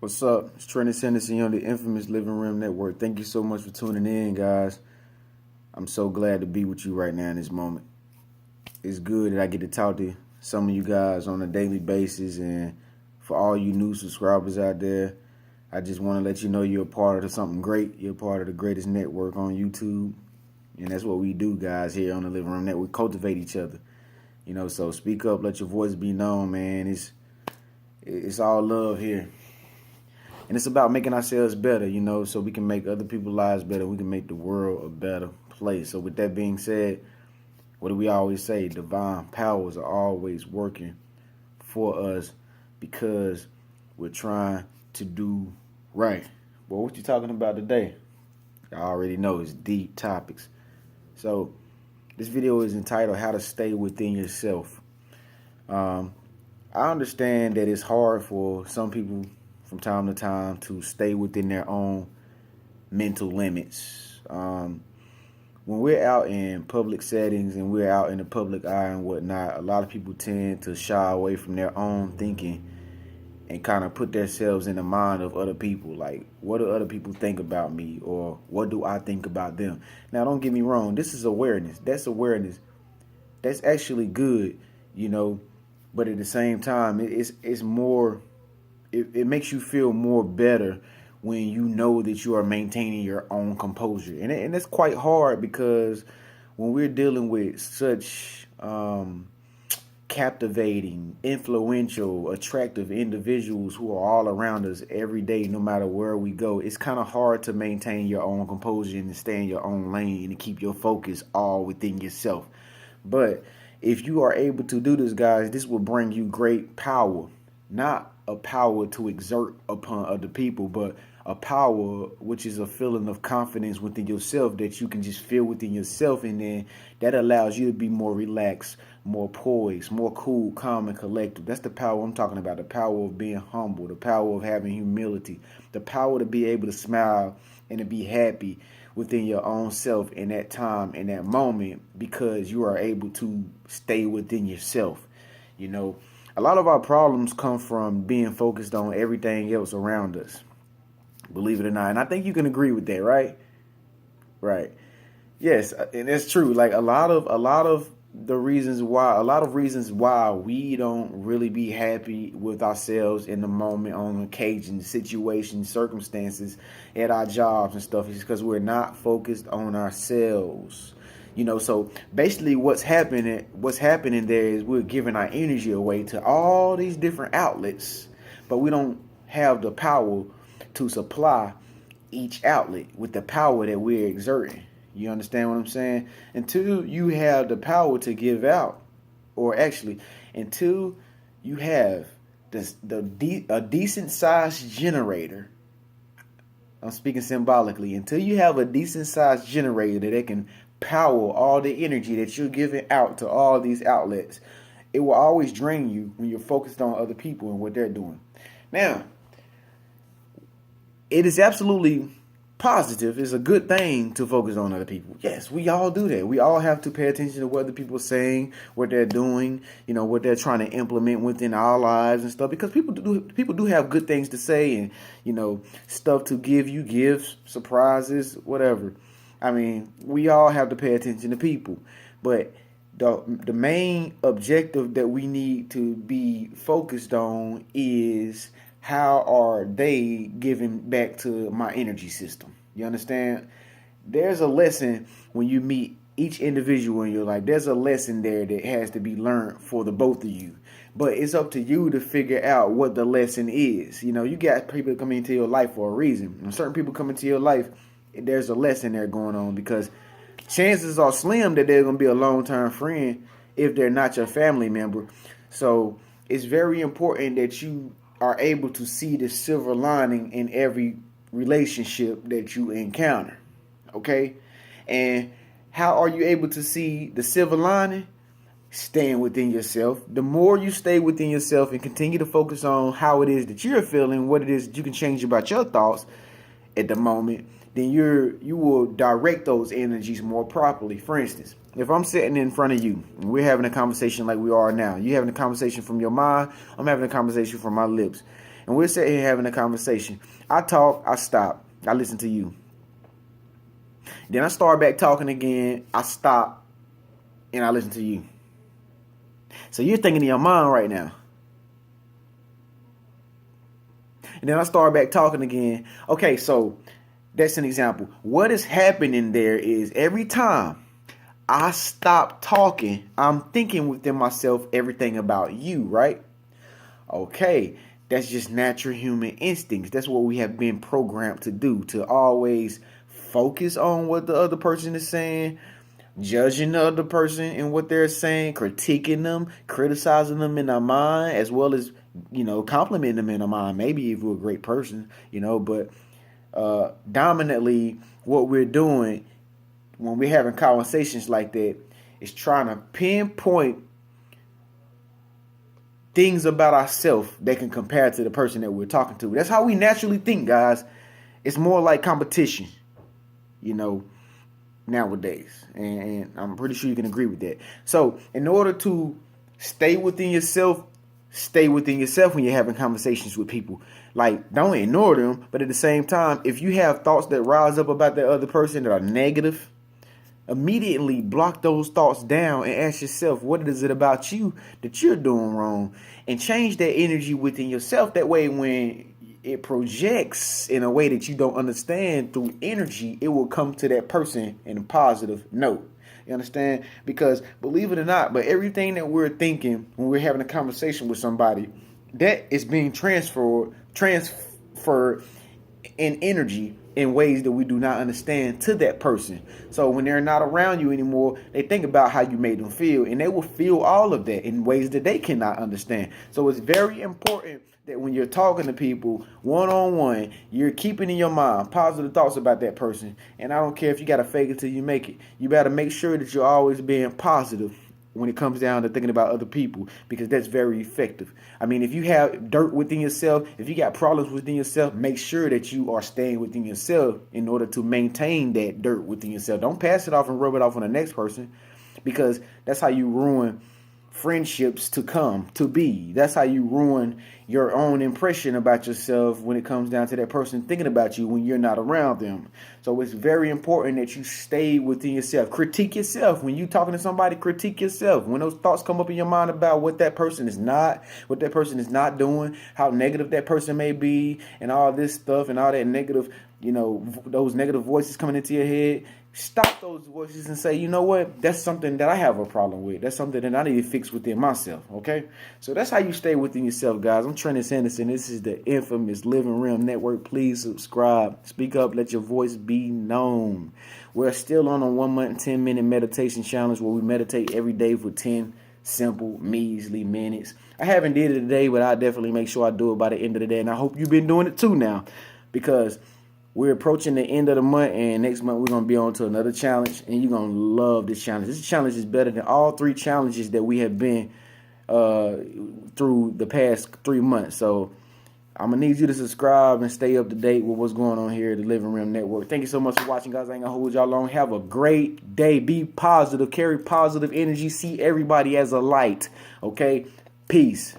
What's up? It's Trenius on the infamous Living Room Network. Thank you so much for tuning in, guys. I'm so glad to be with you right now in this moment. It's good that I get to talk to some of you guys on a daily basis, and for all you new subscribers out there, I just want to let you know you're a part of something great. You're a part of the greatest network on YouTube, and that's what we do, guys, here on the Living Room Network. We cultivate each other, so speak up, let your voice be known, man. It's all love here. And it's about making ourselves better, so we can make other people's lives better. We can make the world a better place. So with that being said, what do we always say? Divine powers are always working for us because we're trying to do right. Well, what you talking about today? I already know it's deep topics. So this video is entitled How to Stay Within Yourself. I understand that it's hard for some people from time to time to stay within their own mental limits. When we're out in public settings and we're out in the public eye and whatnot, a lot of people tend to shy away from their own thinking and kind of put themselves in the mind of other people. Like, what do other people think about me, or what do I think about them? Now, don't get me wrong. This is awareness. That's awareness. That's actually good, but at the same time, it's more. It makes you feel more better when you know that you are maintaining your own composure. And it's quite hard because when we're dealing with such captivating, influential, attractive individuals who are all around us every day, no matter where we go, it's kind of hard to maintain your own composure and to stay in your own lane and to keep your focus all within yourself. But if you are able to do this, guys, this will bring you great power. Not a power to exert upon other people, but a power which is a feeling of confidence within yourself that you can just feel within yourself, and then that allows you to be more relaxed, more poised, more cool, calm, and collected. That's the power I'm talking about, the power of being humble, the power of having humility, the power to be able to smile and to be happy within your own self in that time, in that moment, because you are able to stay within yourself. A lot of our problems come from being focused on everything else around us, believe it or not. And I think you can agree with that, right? Right. Yes, and that's true. Like a lot of reasons why we don't really be happy with ourselves in the moment, on occasions, situations, circumstances, at our jobs and stuff is because we're not focused on ourselves. So basically what's happening there is we're giving our energy away to all these different outlets, but we don't have the power to supply each outlet with the power that we're exerting. You understand what I'm saying? Until you have the power to give out, or actually, until you have a decent sized generator. I'm speaking symbolically. Until you have a decent sized generator that can power all the energy that you're giving out to all these outlets, it will always drain you when you're focused on other people and what they're doing. Now, it is absolutely positive. It's a good thing to focus on other people. Yes, we all do that. We all have to pay attention to what other people are saying, what they're doing, what they're trying to implement within our lives and stuff, because people do have good things to say and, stuff to give you, gifts, surprises, whatever. I mean, we all have to pay attention to people, but the main objective that we need to be focused on is how are they giving back to my energy system. You understand? There's a lesson when you meet each individual in your life. There's a lesson there that has to be learned for the both of you. But it's up to you to figure out what the lesson is. You got people coming into your life for a reason. When certain people come into your life, there's a lesson there going on, because chances are slim that they're going to be a long-term friend if they're not your family member. So it's very important that you are able to see the silver lining in every relationship that you encounter. Okay? And how are you able to see the silver lining? Staying within yourself. The more you stay within yourself and continue to focus on how it is that you're feeling, what it is that you can change about your thoughts at the moment, then you will direct those energies more properly. For instance, if I'm sitting in front of you and we're having a conversation like we are now, you're having a conversation from your mind, I'm having a conversation from my lips, And we're sitting here having a conversation. I talk, I stop, I listen to you. Then I start back talking again, I stop, and I listen to you. So you're thinking in your mind right now. And then I start back talking again. Okay, so that's an example. What is happening there is every time I stop talking, I'm thinking within myself everything about you, right? Okay, that's just natural human instincts. That's what we have been programmed to do, to always focus on what the other person is saying, judging the other person and what they're saying, critiquing them, criticizing them in our mind, as well as, complimenting them in our mind. Maybe if we're a great person, but dominantly what we're doing when we're having conversations like that is trying to pinpoint things about ourselves that can compare to the person that we're talking to. That's how we naturally think, guys. It's more like competition, nowadays. And I'm pretty sure you can agree with that. So in order to stay within yourself when you're having conversations with people. Like, don't ignore them, but at the same time, if you have thoughts that rise up about the other person that are negative, immediately block those thoughts down and ask yourself, what is it about you that you're doing wrong? And change that energy within yourself. That way, when it projects in a way that you don't understand through energy, it will come to that person in a positive note. You understand? Because believe it or not, but everything that we're thinking when we're having a conversation with somebody, that is being transferred in energy in ways that we do not understand to that person. So when they're not around you anymore, they think about how you made them feel, and they will feel all of that in ways that they cannot understand. So it's very important that when you're talking to people one-on-one, you're keeping in your mind positive thoughts about that person. And I don't care if you got to fake it till you make it. You better make sure that you're always being positive when it comes down to thinking about other people, because that's very effective. I mean, if you have dirt within yourself, if you got problems within yourself, make sure that you are staying within yourself in order to maintain that dirt within yourself. Don't pass it off and rub it off on the next person, because that's how you ruin friendships to come to be. That's how you ruin your own impression about yourself when it comes down to that person thinking about you when you're not around them. So it's very important that you stay within yourself. Critique yourself. When you're talking to somebody, critique yourself. When those thoughts come up in your mind about what that person is not doing, how negative that person may be, and all this stuff and all that negative, those negative voices coming into your head, stop those voices and say, you know what? That's something that I have a problem with. That's something that I need to fix within myself. Okay? So that's how you stay within yourself, guys. I'm Trenius Anderson. This is the infamous Living Realm Network. Please subscribe. Speak up. Let your voice be known. We're still on a 1 month, 10-minute meditation challenge where we meditate every day for 10 simple, measly minutes. I haven't did it today, but I'll definitely make sure I do it by the end of the day. And I hope you've been doing it too now, because we're approaching the end of the month, and next month we're going to be on to another challenge, and you're going to love this challenge. This challenge is better than all 3 challenges that we have been through the past 3 months. So I'm going to need you to subscribe and stay up to date with what's going on here at the Living Realm Network. Thank you so much for watching, guys. I ain't going to hold y'all long. Have a great day. Be positive. Carry positive energy. See everybody as a light. Okay? Peace.